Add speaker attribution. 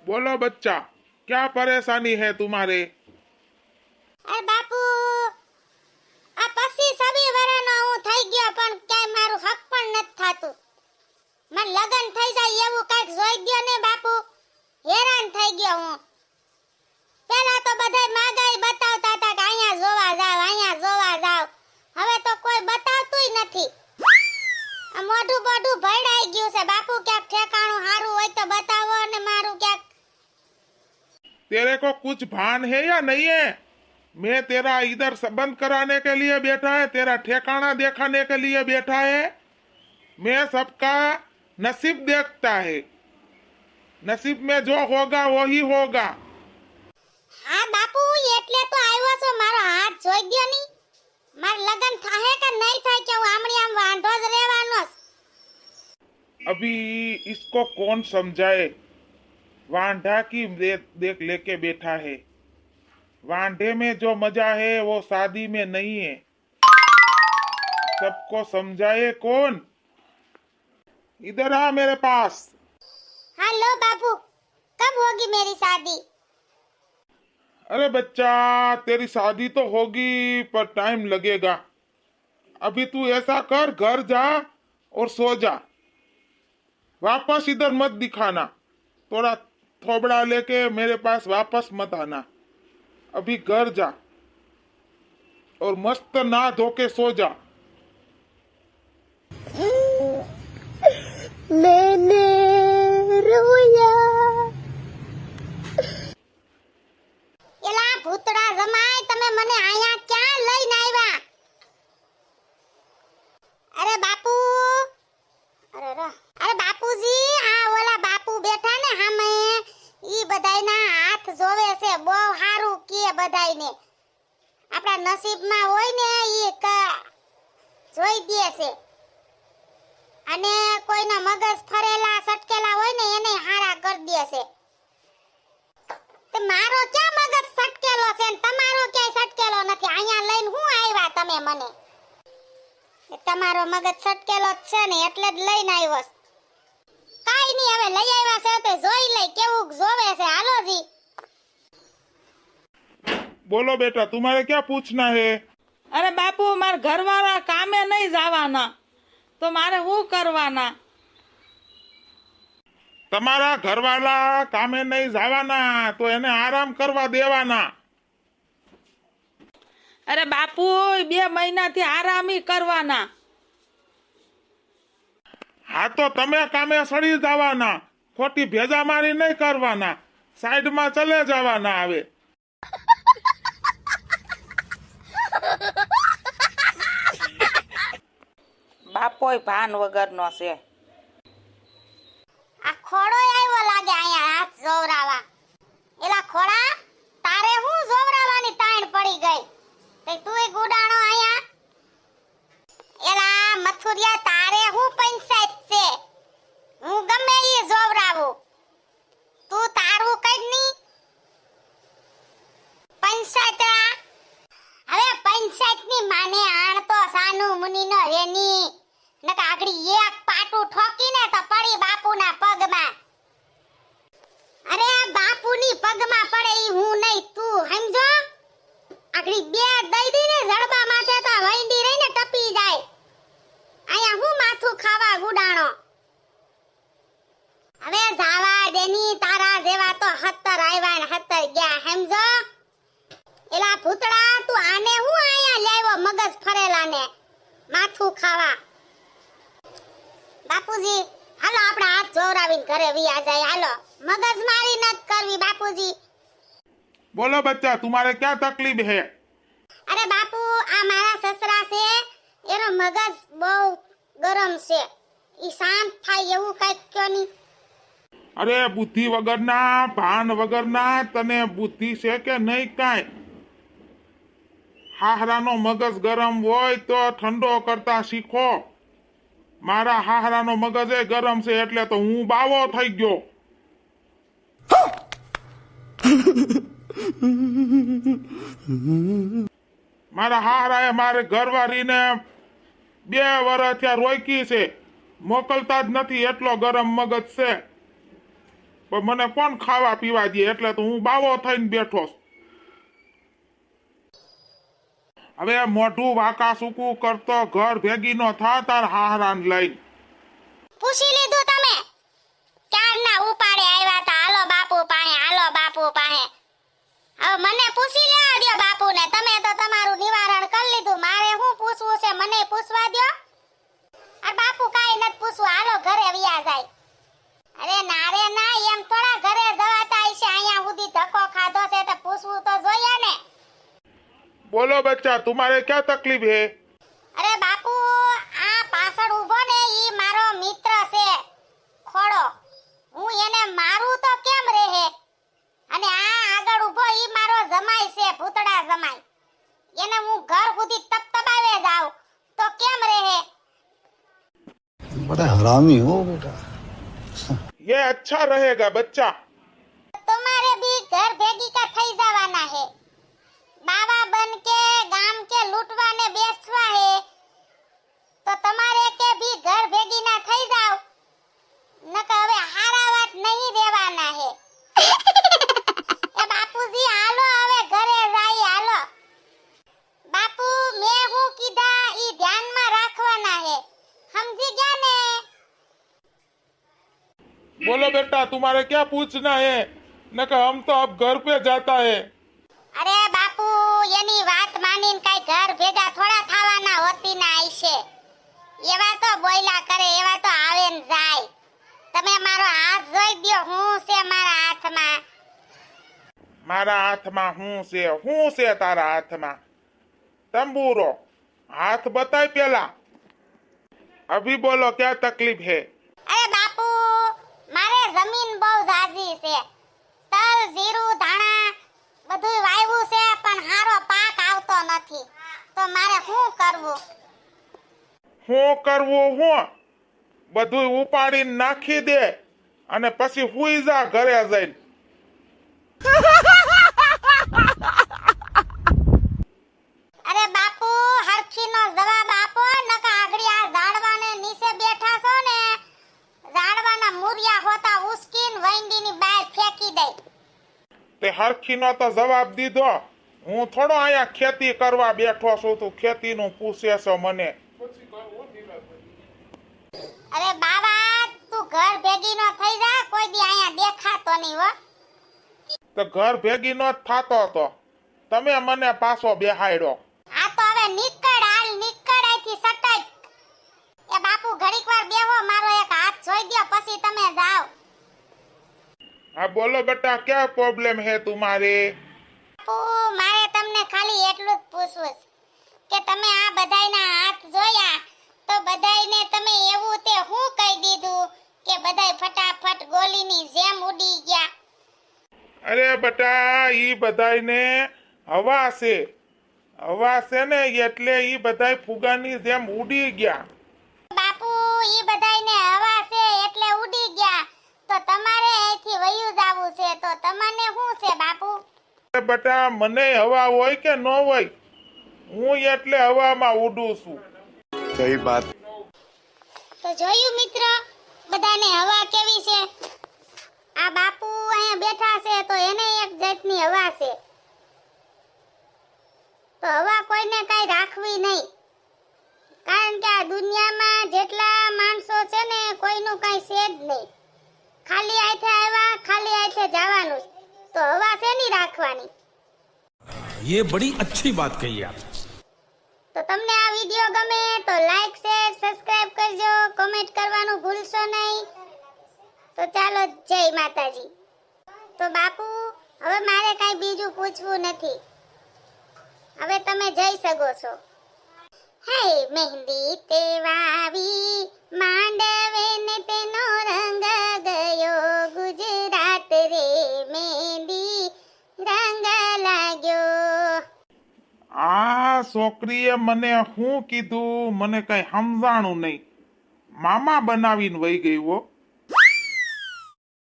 Speaker 1: बोलो बच्चा, क्या परेशानी है तुम्हारे?
Speaker 2: અરે બાપુ આ પછી સવી વરાનો હું થઈ ગયો પણ ક્યાંય મારું હક પણ નથી થાતું. મને લગન થઈ જાય એવું કઈક જોઈ દ્યો ને બાપુ. હેરાન થઈ ગયો હું. પેલા તો બધાય માગાઈ બતાવતા હતા કે અહીંયા જોવા જાવ અહીંયા જોવા જાવ. હવે તો કોઈ બતાવતુંય નથી. આ મોઢું બોઢું ભડાઈ ગયું છે બાપુ. ક્યાંક ઠેકાણું સારું હોય તો બતાવો ને મારું ક્યાંક.
Speaker 1: तेरे को कुछ भान है या नहीं है? मैं तेरा इधर संबंध कराने के लिए बैठा है, तेरा ठिकाना दिखाने के लिए बैठा है। मैं सबका नसीब देखता है, नसीब में जो होगा वही होगा।
Speaker 2: હા બાપુ એટલે તો આવ્યો છો. મારો હાથ જોઈ દ્યો ની. માર લગન થાહે કે નહીં થાય કે હું આમણી આમ વાંઢો જ રહેવાનો છું.
Speaker 1: अभी इसको कौन समझाए? वांढा की देख लेके बैठा है। वांढे में जो मजा है वो शादी में नहीं है। सबको समझाए कौन? इधर आ मेरे पास।
Speaker 2: हेलो बाबू, कब होगी मेरी शादी?
Speaker 1: अरे बच्चा, तेरी शादी तो होगी पर टाइम लगेगा। अभी तू ऐसा कर, घर जा और सो जा। वापस इधर मत दिखाना। थोड़ा थोबड़ा लेके मेरे पास वापस मत आना। अभी घर जा और मस्त नहा धो के सो जा।
Speaker 2: मैंने रोया. એલા ભૂતડા જમાય, તમે મને આયા ક્યાં લઈને આવ્યા? અરે બાપુ, અરે બાપુજી, આ ઓલા બાપુ બેઠા ને સામે, ઈ બધાયના હાથ જોવે છે. બહુ સારું કે બધાયને. આપણા નસીબમાં હોય ને ઈ જોઈ દે છે. અને કોઈના મગજ ફરેલા સટકેલા હોય ને એને હારા કરી દે છે. તે મારો ક્યાં મગજ સટકેલો છે ને તમારો ક્યાંય સટકેલો નથી. અહીંયા લઈને હું આવ્યા તમે મને? તમારો મગજ સટકેલો જ છે ને એટલે જ લઈને આવ્યો. કાઈ નહીં, હવે લઈ આવ્યા છે તો જોઈ લઈ કેવું જોવે છે. હાલો જી.
Speaker 1: बोलो बेटा, तुम्हारे क्या पूछना है?
Speaker 3: અરે બાપુ, મારા ઘરવાળા કામે નહીં જવાના તો મારે શું કરવાના?
Speaker 1: તમારા ઘરવાળા કામે નહીં જવાના તો એને આરામ કરવા દેવાના.
Speaker 3: અરે બાપુ, 2 મહિનાથી આરામી કરવાના.
Speaker 1: હા તો તમે કામે સડી જવાના. ખોટી ભેજા મારી નહીં કરવાના. સાઈડમાં ચલે જવાના. આવે
Speaker 3: બાપોય ભાન વગરનો છે.
Speaker 2: આ ખોડો આવ્યો લાગે અહીંયા હાથ જોવરાવા. એલા ખોડા, તારે હું જોવરાવાની તાણ પડી ગઈ? તે તુંય ગુડાણો અહીંયા. એલા મથુરિયા, તારે હું પંચાયત છે? હું ગમે ઈ જોવરાવું. તું તારું કઈ ની પંચાયત. હવે પંચાયતની માને આણ તો સાનું મુની નો રેની. નકા આગળી એક પાટું ઠોકીને તો પડી બાપુના પગમાં. અરે આ બાપુની પગમાં પડે ઈ હું નહીં, તું સમજો. આગળી 2 દઈ દીને જડબા માથે તો વૈંડી રહીને ટપી જાય. આયા હું માથું ખાવા ગુડાણો. હવે જાવા દેની, તારા જેવા તો 70 આવ્યા ને 70 ગયા. સમજો. એલા ભૂતડા, તું આને હું આયા લાવ્યો મગજ ફરેલાને માથું ખાવા? બાપુજી, હાલો આપણે હાથ જોવરાવીને ઘરે વિયા જાય. હાલો, મગજ મારી નત કરવી બાપુજી.
Speaker 1: बोलो बच्चा, तुम्हारे क्या तकलीफ है?
Speaker 2: અરે બાપુ, આ મારા સસરા છે, એનો મગજ બહુ ગરમ છે. ઈ શાંત થાય એવું કઈક કયો ની.
Speaker 1: અરે બુદ્ધિ વગરના, ભાન વગરના, તને બુદ્ધિ છે કે નહીં કાંઈ? હાહરાનો મગજ ગરમ હોય તો ઠંડો કરતા શીખો. મારા હાહરાનો મગજ એ ગરમ છે એટલે તો હું બાવો થઈ ગયો. મારા હાહરાએ મારે ઘરવાળીને 2 વર્ષ ત્યાં રોકી છે. મોકલતા જ નથી, એટલો ગરમ મગજ છે. પણ મને કોણ ખાવા પીવા દે, એટલે તો હું બાવો થઈને બેઠો છું. હવે મોઢું વાંકા સૂકું કરતો ઘર ભેગી નો થા તાર હાહરાન લઈને.
Speaker 2: પૂછી લીધું તમે? ક્યારના ઉપાડે આવ્યા તા, હાલો બાપુ પાસે, હાલો બાપુ પાસે. હવે મને પૂછી લેવા દ્યો બાપુને. તમે તો તમારું નિવારણ કરી લીધું, મારે શું પૂછવું છે? મને પૂછવા દ્યો. આ બાપુ કાઈ નથી પૂછવું, હાલો ઘરે વ્યા જાય. અરે ના રે ના, એમ થોડા ઘરે જવાતા હશે? અહીંયા સુધી ધક્કો ખાધો છે તો પૂછવું તો જોઈએ ને.
Speaker 1: બોલો બચ્ચા, तुम्हारे क्या तकलीफ है?
Speaker 2: અરે બાપુ, આ પાછળ ઊભો ને ઈ મારો મિત્ર છે ખોડો. હું એને મારું તો કેમ રહે? અને આ આગળ ઊભો ઈ મારો જમાઈ છે, ભૂતડા જમાઈ. એને હું ઘર સુધી તપતપાવે જાવ તો કેમ રહે?
Speaker 4: बड़ा हरामी हो बेटा।
Speaker 1: ये अच्छा रहेगा बच्चा.
Speaker 2: तुम्हारे भी घर भेगी का થઈ જવાના હે. बाबा बन के गाम के लूटवा ने बेचवा है, तो तुम्हारे के भी घर भेगी ना થઈ જાવ. નકર હવે હારા વાત નહીં દેવાના હે. એ બાપુજી હાલો હવે ઘરે જાય, હાલો. બાપુ મેં હું કીધા ઈ ધ્યાનમાં રાખવાના હે, સમજી ગયા ને?
Speaker 1: बोलो बेटा, तुम्हारे क्या पूछना है? न कि हम तो अब घर पे जाता है.
Speaker 2: અરે બાપુ, એની વાત માનીને કઈ ઘર ભેગા થોડા થવાના હોતી ના આઈશે. એવા તો બોયલા કરે, એવા તો આવે ને જાય. તમે મારો હાથ જોઈ દ્યો, હું છે મારા હાથમાં?
Speaker 1: મારા હાથમાં હું છે તારા હાથમાં? તંબુરો. हाथ बताए पहला. अभी बोलो क्या तकलीफ है?
Speaker 2: અરે બાપુ, મારે જમીન બહુ ઝાઝી છે. તલ, જીરું, ધાણા બધું વાવ્યું છે, પણ હારો પાક આવતો નથી. તો મારે શું કરવું?
Speaker 1: શું કરવું? હું બધું ઉપાડીને નાખી દે અને પછી હુઈ જા ઘરે જઈને.
Speaker 2: અરે બાપુ, હરખીનો જવાબ આપો, નકા આગળ આ ઝાડવાને નીચે બેઠા છો ને, ઝાડવાના મૂરિયા હોતા ઉસ્કીન વૈંડીની બહાર ફેંકી દે.
Speaker 1: તે હરખીનો તો જવાબ દીધો. હું થોડો અહીંયા ખેતી કરવા બેઠો છું, તું ખેતીનું પૂછે છો મને.
Speaker 2: અરે બાબા, તું ઘર ભેગી નો થઈ જા, કોઈ દી અહીંયા દેખાતો નહીં હો.
Speaker 1: તો ઘર ભેગી નો જ થાતો હતો, તમે મને પાછો બેહાડ્યો.
Speaker 2: આ તો હવે નીકળ, હાલ નીકળ અહીંથી સટાઈ. એ બાપુ ઘડીક વાર બેહો, મારો એક હાથ જોઈ દ્યો, પછી તમે જાઓ.
Speaker 1: હા બોલો બેટા, क्या प्रॉब्लम है तुम्हारे?
Speaker 2: બાપુ, મારે તમને ખાલી એટલું જ પૂછવું છે કે તમે આ બધાયના હાથ જોયા તો બધાયને તમે એવું તે હું કહી દીધું કે બધાય ફટાફટ ગોલીની જેમ ઉડી ગયા?
Speaker 1: અરે બેટા, ઈ બધાયને હવા છે ને, એટલે ઈ બધાય ફુગાની જેમ ઉડી ગયા.
Speaker 2: બાપુ, ઈ બધાયને હવા છે એટલે ઉડી ગયા, તો તમારે અહીંથી વયું જાવું છે, તો તમને શું છે બાપુ?
Speaker 1: અરે બેટા, મને હવા હોય કે ન હોય, હું એટલે હવામાં ઉડું છું.
Speaker 4: सही बात।
Speaker 2: તો જોયું મિત્ર, બધાને હવા કેવી છે? આ બાપુ અહીંયા બેઠા છે તો એને એક જાતની હવા છે. તો હવા કોઈને કઈ રાખવી નહીં, કારણ કે આ દુનિયામાં જેટલા માણસો છે ને, કોઈનું કઈ છે જ નહીં. ખાલી આથે આવ્યા, ખાલી આથે જવાનું. તો હવા શેની રાખવાની?
Speaker 5: ये बड़ी अच्छी बात कही आप।
Speaker 2: તો તમને આ વિડિયો ગમે તો લાઈક, શેર, સબસ્ક્રાઇબ કરજો, કમેન્ટ કરવાનું ભૂલશો નહીં. તો ચાલો, જય માતાજી. તો બાપુ, હવે મારે કાંઈ બીજું પૂછવું નથી, હવે તમે જઈ શકો છો. હે મહેંદી તે વાવી, માંડવે ને તેનો રંગ ગયો, ગુજરાત રે મહેંદી રંગ લાગ્યો.
Speaker 1: આ છોકરીએ મને શું કીધું, મને કઈ સમજાણું નહીં. મામા બનાવીને વહી ગઈ હો.